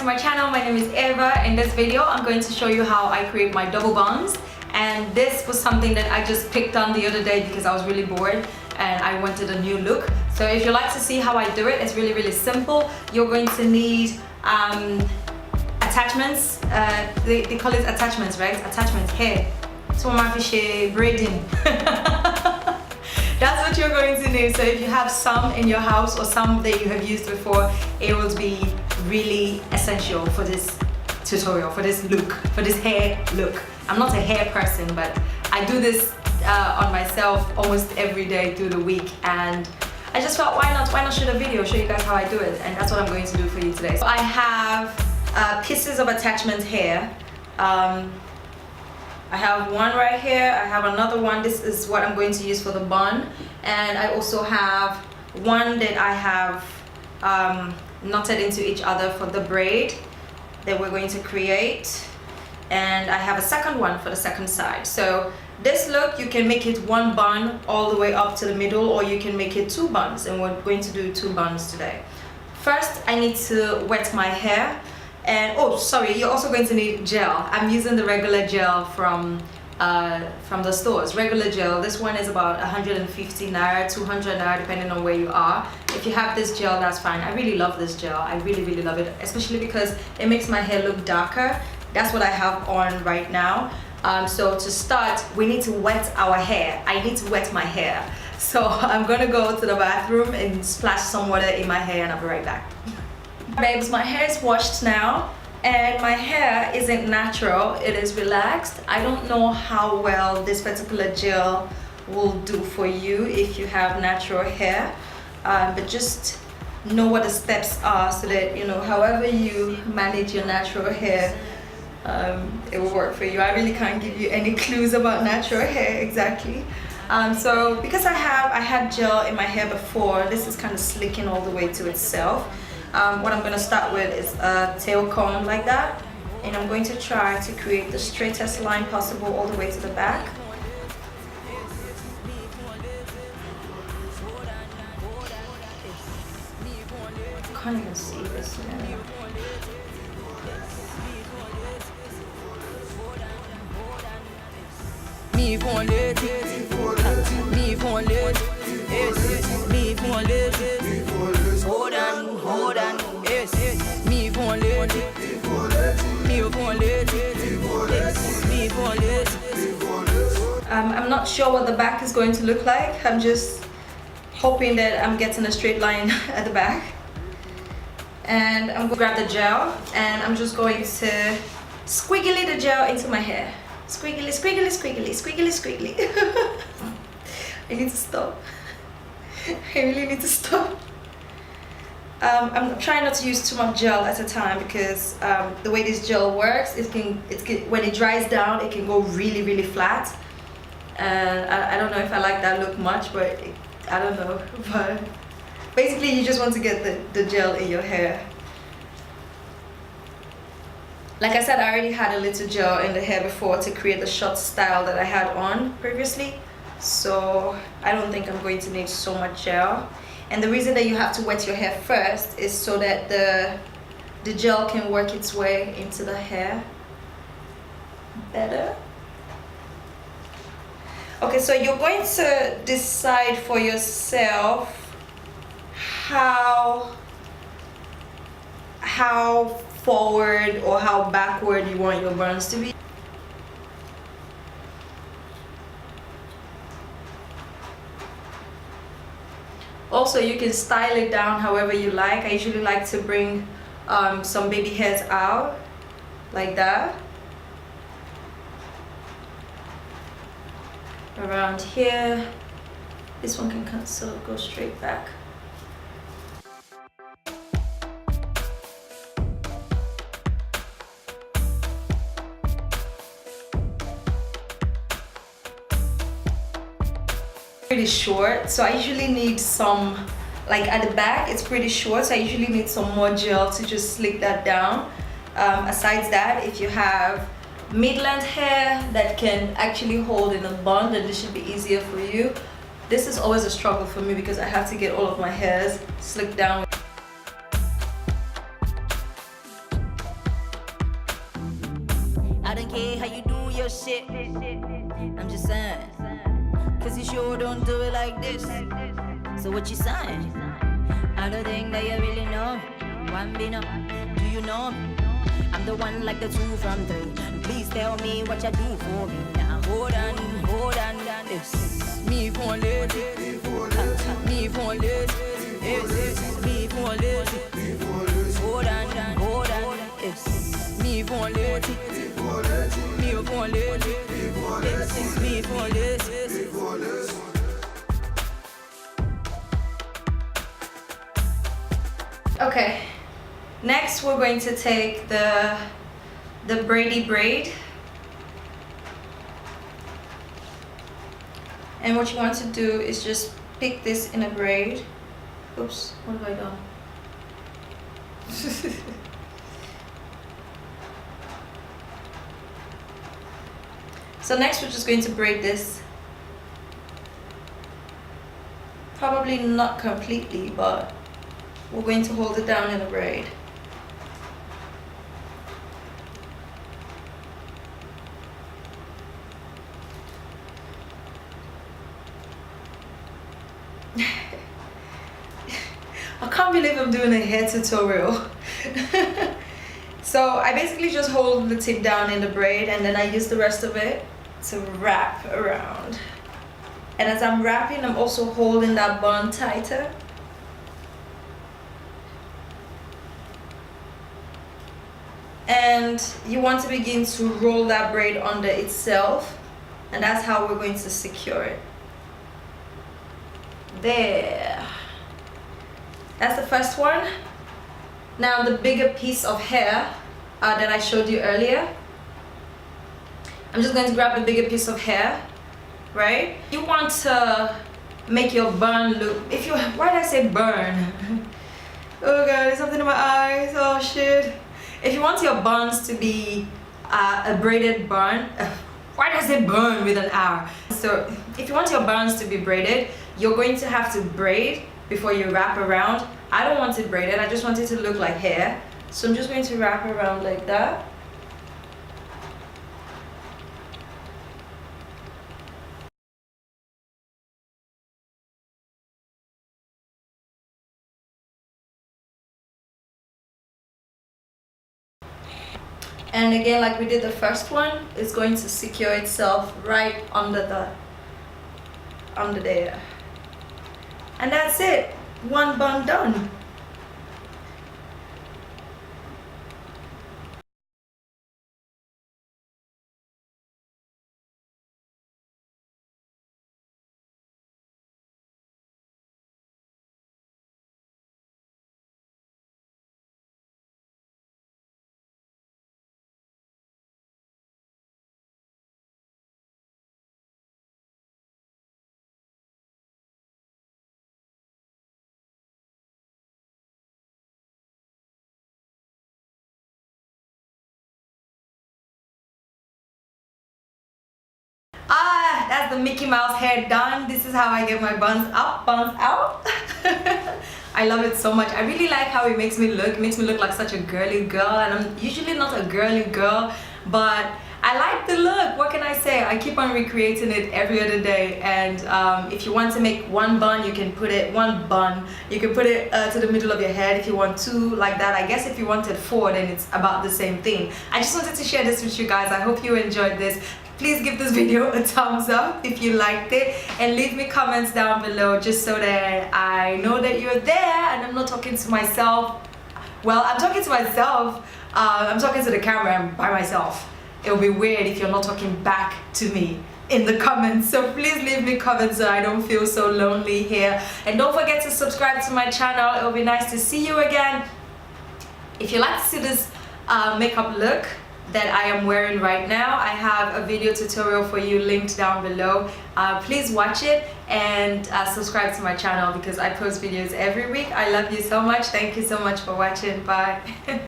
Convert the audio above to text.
to my channel. My name is Eva. In this video I'm going to show you how I create my double buns, and this was something that I just picked on the other day because I was really bored and I wanted a new look. So if you like to see how I do it, it's really simple. You're going to need attachments. They call it attachments, right? Attachments here. So my fish braiding. That's what you're going to need. So if you have some in your house or some that you have used before, it will be really essential for this tutorial, for this look, for this hair look. I'm not a hair person, but I do this on myself almost every day through the week, and I just thought, why not shoot a video, show you guys how I do it, and that's what I'm going to do for you today. So I have pieces of attachment here. I have one right here, I have another one. This is what I'm going to use for the bun, and I also have one that I have knotted into each other for the braid that we're going to create, and I have a second one for the second side. So this look, you can make it one bun all the way up to the middle, or you can make it two buns, and we're going to do two buns today. First, I need to wet my hair. And oh, sorry, you're also going to need gel. I'm using the regular gel from the stores. Regular gel. This one is about 150 naira, 200 naira, depending on where you are. If you have this gel, that's fine. I really love this gel. I really love it, especially because it makes my hair look darker. That's what I have on right now. So to start, we need to wet our hair. I need to wet my hair. So I'm gonna go to the bathroom and splash some water in my hair, and I'll be right back. Babes, my hair is washed now, and my hair isn't natural, it is relaxed. I don't know how well this particular gel will do for you if you have natural hair, but just know what the steps are so that, you know, however you manage your natural hair, it will work for you. I really can't give you any clues about natural hair exactly. So because I had gel in my hair before, this is kind of slicking all the way to itself. What I'm going to start with is a tail comb like that, and I'm going to try to create the straightest line possible all the way to the back. I can't even see this now. I'm not sure what the back is going to look like. I'm just hoping that I'm getting a straight line at the back. And I'm going to grab the gel, and I'm just going to squiggly the gel into my hair. Squiggly, squiggly, squiggly, squiggly, squiggly. I need to stop. I really need to stop. I'm trying not to use too much gel at a time because the way this gel works, when it dries down, it can go really flat. And I don't know if I like that look much, but I don't know. But basically, you just want to get the gel in your hair. Like I said, I already had a little gel in the hair before to create the short style that I had on previously. So I don't think I'm going to need so much gel. And the reason that you have to wet your hair first is so that the gel can work its way into the hair better. Okay, so you're going to decide for yourself how forward or how backward you want your buns to be. Also, you can style it down however you like. I usually like to bring some baby hairs out like that. Around here. This one can kind of sort of go straight back. Pretty short, so I usually need some, like at the back it's pretty short, so I usually need some more gel to just slick that down. Besides that, if you have mid-length hair that can actually hold in a bun, then this should be easier for you. This is always a struggle for me because I have to get all of my hairs slicked down. I don't care how you do your shit. I'm just saying, cause you sure don't do it like this. So what you saying? I don't think that you really know. One be no, do you know me? I'm the one like the 2 from 3. Please tell me what you do for me. Now hold on, it's me for lazy. Me for lazy. It's me for lazy. Hold on, it's me for lazy. Me for lazy. It's me for lazy. Okay, next we're going to take the Brady braid, and what you want to do is just pick this in a braid. Oops, what have I done? So next we're just going to braid this. Probably not completely, but we're going to hold it down in a braid. I can't believe I'm doing a hair tutorial. So I basically just hold the tip down in the braid, and then I use the rest of it to wrap around. And as I'm wrapping, I'm also holding that bun tighter. And you want to begin to roll that braid under itself, and that's how we're going to secure it. There. That's the first one. Now the bigger piece of hair that I showed you earlier, I'm just going to grab a bigger piece of hair, right? You want to make your bun look, why did I say burn? Oh god, there's something in my eyes, oh shit. If you want your buns to be a braided bun, why did I say burn with an R? So if you want your buns to be braided, you're going to have to braid before you wrap around. I don't want it braided, I just want it to look like hair. So I'm just going to wrap around like that. And again, like we did the first one, it's going to secure itself right under there. And that's it. One bun done. Ah, that's the Mickey Mouse hair done. This is how I get my buns up, buns out. I love it so much. I really like how it makes me look. It makes me look like such a girly girl, and I'm usually not a girly girl, but I like the look. What can I say? I keep on recreating it every other day. And if you want to make one bun, you can put it, you can put it to the middle of your head if you want two, like that. I guess if you wanted 4, then it's about the same thing. I just wanted to share this with you guys. I hope you enjoyed this. Please give this video a thumbs up if you liked it, and leave me comments down below just so that I know that you're there and I'm not talking to myself. Well, I'm talking to myself. I'm talking to the camera and by myself. It'll be weird if you're not talking back to me in the comments. So please leave me comments so I don't feel so lonely here. And don't forget to subscribe to my channel. It'll be nice to see you again. If you like to see this makeup look that I am wearing right now, I have a video tutorial for you linked down below. Please watch it and subscribe to my channel because I post videos every week. I love you so much. Thank you so much for watching. Bye.